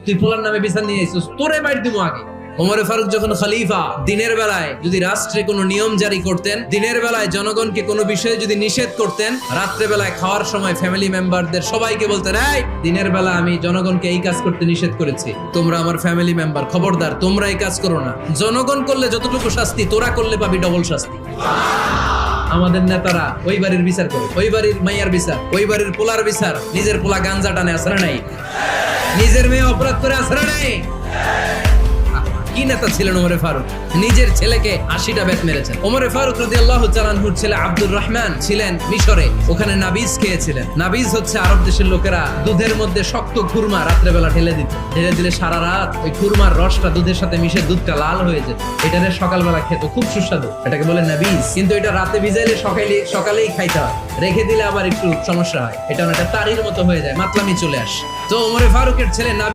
তুই পোলার নামে বিচার নিয়ে আইছিস, তোরে বাইর দিব আগে। ওমরে ফারুক যখন খলিফা, দিনের বেলায় যদি রাষ্ট্রে কোনো নিয়ম জারি করতেন, দিনের বেলায় জনগণকে কোনো বিষয়ে যদি নিষেধ করতেন, রাত্রে বেলায় খাওয়ার সময় ফ্যামিলি মেম্বারদের সবাইকে বলতেন, এই দিনের বেলা আমি জনগণকে এই কাজ করতে নিষেধ করেছি, তোমরা আমার ফ্যামিলি মেম্বার, খবরদার তোমরা এই কাজ করো না। জনগণ করলে যতটুকু শাস্তি, তোরা করলে পাবি ডবল শাস্তি। আমাদের নেতারা ওই বাড়ির বিচার করে, ওই বাড়ির মাইয়ার বিচার, ওই বাড়ির পোলার বিচার, নিজের পোলা গাঞ্জা টানে আসরা নাই, নিজের মেয়ে অপরাধ করে আসরা নাই। কি নেতা ছিলেন ওমরে ফারুক, নিজের ছেলেকে 80টা ব্যাট মেরেছেন। ওমরে ফারুক রাদিয়াল্লাহু তাআলা আনহুর ছেলে আব্দুর রহমান ছিলেন মিশরে, ওখানে নাবিজ খেয়েছিলেন। নাবিজ হচ্ছে আরব দেশের লোকেরা দুধের মধ্যে শক্ত খুরমা রাত্রেবেলা ঢেলে দিত, ঢেলে দিলে সারা রাত ওই খুরমার রসটা দুধের সাথে মিশে দুধটা লাল হয়ে যেত। এটারে সকালবেলা খেত, খুব সুস্বাদু, এটাকে বলে নাবিজ। কিন্তু এটা রাতে ভিজাইলে সকালেই খাইতে হয়, রেখে দিলে আবার একটু সমস্যা হয়, এটা একটা তারির মতো হয়ে যায়, মাতলামি চলে আসে। তো ওমরে ফারুকের ছেলে